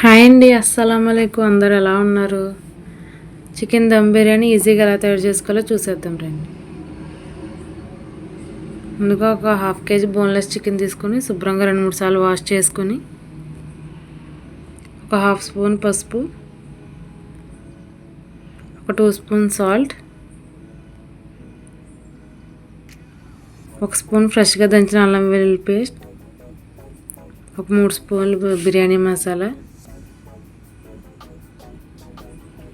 Hi అండి, అస్సలాముఅలైకుం. అందరు ఎలా ఉన్నారు? చికెన్ దమ్ బిర్యానీ ఈజీగా ఎలా తయారు చేసుకోవాలో చూసేద్దాం రండి. ముందుగా ఒక హాఫ్ కేజీ బోన్లెస్ చికెన్ తీసుకొని శుభ్రంగా 2-3 సార్లు వాష్ చేసుకొని ఒక హాఫ్ స్పూన్ పసుపు, ఒక 2 స్పూన్ సాల్ట్, ఒక స్పూన్ ఫ్రెష్గా దంచిన అల్లం వెల్లుల్లి పేస్ట్, ఒక 3 స్పూన్లు బిర్యానీ మసాలా,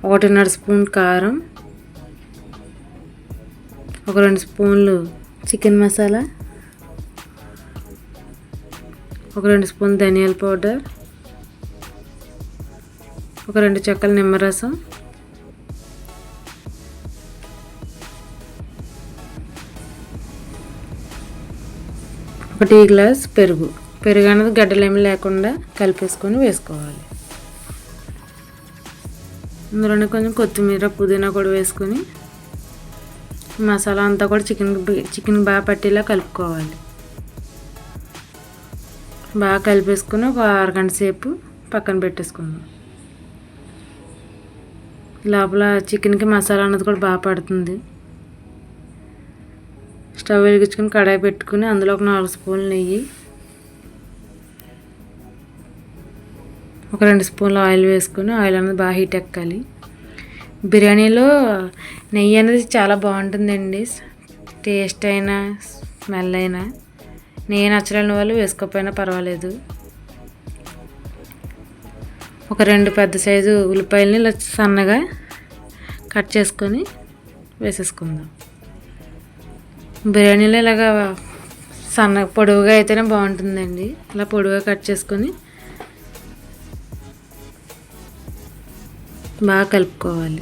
1.5 స్పూన్ కారం, ఒక 2 స్పూన్లు చికెన్ మసాలా, ఒక 2 స్పూన్ ధనియాల పౌడర్, ఒక 2 చెక్కల నిమ్మరసం, ఒక టీ గ్లాస్ పెరుగు అనేది గడ్డలేమి లేకుండా కలిపేసుకొని వేసుకోవాలి. అందులోనే కొంచెం కొత్తిమీర, పుదీనా కూడా వేసుకొని మసాలా అంతా కూడా చికెన్ బాగా పట్టేలా కలుపుకోవాలి. బాగా కలిపేసుకొని ఒక అరగంట సేపు పక్కన పెట్టేసుకుందాం. లోపల చికెన్కి మసాలా అన్నది కూడా బాగా పడుతుంది. స్టవ్ వెలిగించుకొని కడాయి పెట్టుకుని అందులో ఒక 4 స్పూన్లు నెయ్యి, ఒక 2 స్పూన్లు ఆయిల్ వేసుకొని ఆయిల్ అనేది బాగా హీట్ ఎక్కాలి. బిర్యానీలో నెయ్యి అనేది చాలా బాగుంటుందండి. టేస్ట్ అయినా స్మెల్ అయినా. నెయ్యి నచ్చలేని వాళ్ళు వేసుకోకపోయినా పర్వాలేదు. ఒక 2 పెద్ద సైజు ఉల్లిపాయలని ఇలా సన్నగా కట్ చేసుకొని వేసేసుకుందాం. బిర్యానీలో ఇలాగా పొడవుగా అయితేనే బాగుంటుందండి. ఇలా పొడవుగా కట్ చేసుకొని బాగా కలుపుకోవాలి.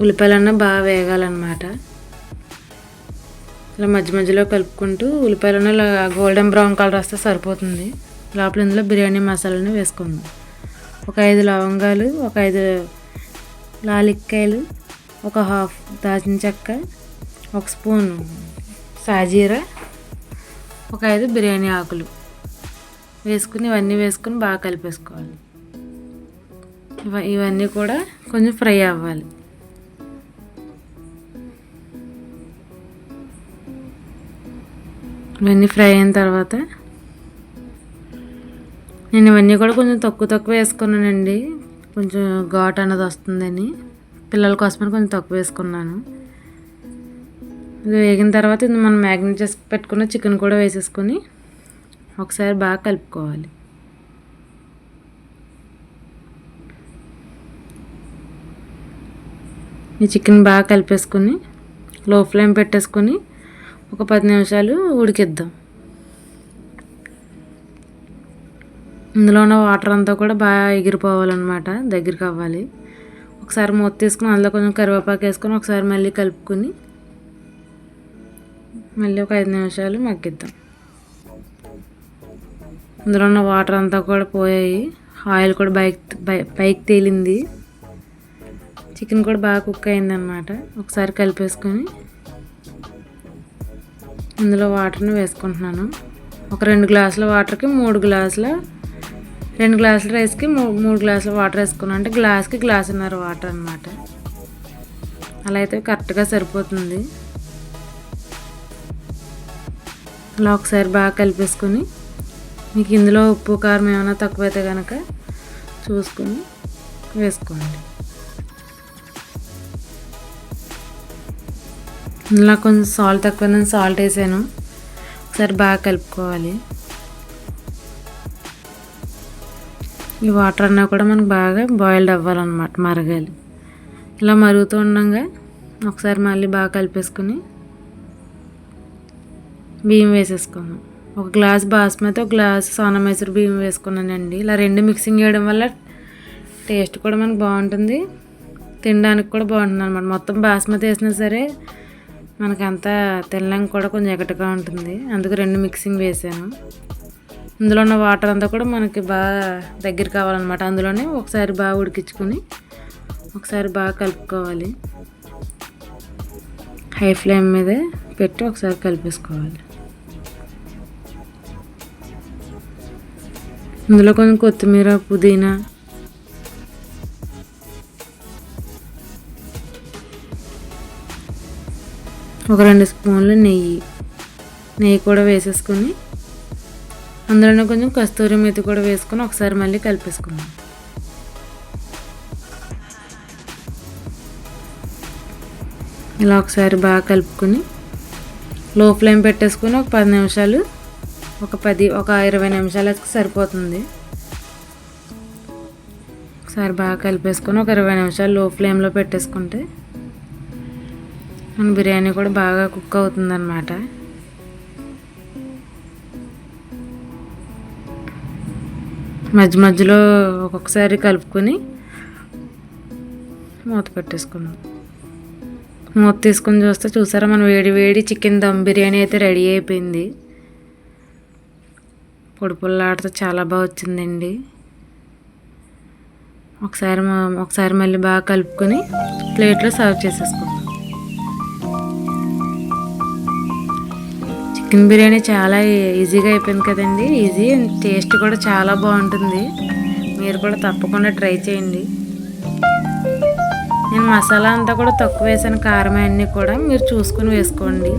ఉల్లిపాయలన్నా బాగా వేగాలన్నమాట. ఇలా మధ్య మధ్యలో కలుపుకుంటూ ఉల్లిపాయలన్నా ఇలా గోల్డెన్ బ్రౌన్ కలర్ వస్తే సరిపోతుంది. లోపల ఇందులో బిర్యానీ మసాలాని వేసుకుందాం. ఒక 5 లవంగాలు, ఒక 5 లాలిక్కాయలు, ఒక హాఫ్ దాల్చిన చెక్క, ఒక స్పూన్ సాజీరా, ఒక 5 బిర్యానీ ఆకులు వేసుకుని ఇవన్నీ వేసుకుని బాగా కలిపేసుకోవాలి. ఇవన్నీ కూడా కొంచెం ఫ్రై అవ్వాలి. ఇవన్నీ ఫ్రై అయిన తర్వాత నేను ఇవన్నీ కూడా కొంచెం తక్కువ వేసుకున్నానండి. కొంచెం ఘాట్ అన్నది వస్తుందని పిల్లల కోసమని కొంచెం తక్కువ వేసుకున్నాను. ఇది వేగిన తర్వాత ఇది మనం మ్యాగ్నేట్ చేసి పెట్టుకున్న చికెన్ కూడా వేసేసుకొని ఒకసారి బాగా కలుపుకోవాలి. ఈ చికెన్ బాగా కలిపేసుకొని లో ఫ్లేమ్ పెట్టేసుకొని ఒక 10 నిమిషాలు ఉడికిద్దాం. ఇందులో ఉన్న వాటర్ అంతా కూడా బాగా ఎగిరిపోవాలన్నమాట, దగ్గరికి అవ్వాలి. ఒకసారి మూత తీసుకుని అందులో కొంచెం కరివేపాకు వేసుకొని ఒకసారి మళ్ళీ కలుపుకొని మళ్ళీ ఒక 5 నిమిషాలు మగ్గిద్దాం. ఇందులో ఉన్న వాటర్ అంతా కూడా పోయాయి. ఆయిల్ కూడా పైకి తేలింది. చికెన్ కూడా బాగా కుక్ అయిందనమాట. ఒకసారి కలిపేసుకొని ఇందులో వాటర్ని వేసుకుంటున్నాను. ఒక 2 గ్లాసుల వాటర్కి 2 గ్లాసుల రైస్కి 3 గ్లాసుల వాటర్ వేసుకున్నాను. అంటే గ్లాస్కి 1.5 గ్లాసున్నర వాటర్ అనమాట. అలా అయితే కరెక్ట్గా సరిపోతుంది. అలా ఒకసారి బాగా కలిపేసుకొని మీకు ఇందులో ఉప్పు కారం ఏమైనా తక్కువైతే కనుక చూసుకొని వేసుకోండి. ఇందులో కొంచెం సాల్ట్ తక్కువ సాల్ట్ వేసాను. ఒకసారి బాగా కలుపుకోవాలి. ఈ వాటర్ అన్నా కూడా మనకు బాగా బాయిల్డ్ అవ్వాలన్నమాట, మరగాలి. ఇలా మరుగుతూ ఉండగా ఒకసారి మళ్ళీ బాగా కలిపేసుకొని బియ్యం వేసేసుకున్నాం. 1 గ్లాస్ బాస్మతి, 1 గ్లాస్ సోనా మైసూర్ బియ్యం వేసుకున్నానండి. ఇలా 2 మిక్సింగ్ చేయడం వల్ల టేస్ట్ కూడా మనకు బాగుంటుంది, తినడానికి కూడా బాగుంటుంది అనమాట. మొత్తం బాస్మతి వేసినా సరే మనకంతా తినడానికి కూడా కొంచెం ఎగటగా ఉంటుంది. అందుకు 2 మిక్సింగ్ వేసాను. ఇందులో ఉన్న వాటర్ అంతా కూడా మనకి బాగా దగ్గర కావాలన్నమాట. అందులోనే ఒకసారి బాగా ఉడికించుకొని ఒకసారి బాగా కలుపుకోవాలి. హై ఫ్లేమ్ మీద పెట్టి ఒకసారి కలిపేసుకోవాలి. ఇందులో కొంచెం కొత్తిమీర, పుదీనా ఒక 2 స్పూన్లు నెయ్యి కూడా వేసేసుకొని అందులోనే కొంచెం కస్తూరి మెతి కూడా వేసుకొని ఒకసారి మళ్ళీ కలిపేసుకుందాం. ఇలా ఒకసారి బాగా కలుపుకొని లో ఫ్లేమ్ పెట్టేసుకొని ఒక 10 నిమిషాలు ఒక 20 నిమిషాలు సరిపోతుంది. ఒకసారి బాగా కలిపేసుకొని ఒక 20 నిమిషాలు లో ఫ్లేమ్లో పెట్టేసుకుంటే మన బిర్యానీ కూడా బాగా కుక్ అవుతుంది అన్నమాట. మధ్యలో ఒక్కొక్కసారి కలుపుకొని మూత పెట్టేసుకున్నాం. మూత తీసుకొని చూసారా మన వేడి చికెన్ దమ్ బిర్యానీ అయితే రెడీ అయిపోయింది. పొడి పొల్లాడుతూ చాలా బాగా వచ్చిందండి. ఒకసారి మళ్ళీ బాగా కలుపుకొని ప్లేట్లో సర్వ్ చేసేసుకుందాం. చికెన్ బిర్యానీ చాలా ఈజీగా అయిపోయింది కదండి. ఈజీ అండ్ టేస్ట్ కూడా చాలా బాగుంటుంది. మీరు కూడా తప్పకుండా ట్రై చేయండి. నేను మసాలా అంతా కూడా తక్కువ వేసాను, కారం అన్నీ కూడా మీరు చూసుకుని వేసుకోండి.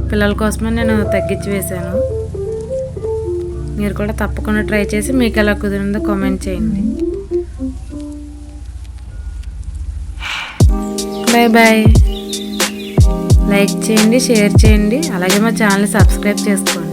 పిల్లల కోసమే నేను తగ్గించి వేసాను. మీరు కూడా తప్పకుండా ట్రై చేసి మీకు ఎలా కుదిరిందో కామెంట్ చేయండి. బాయ్. లైక్ చేయండి, షేర్ చేయండి, అలాగే మా ఛానల్ని సబ్స్క్రైబ్ చేసుకోండి.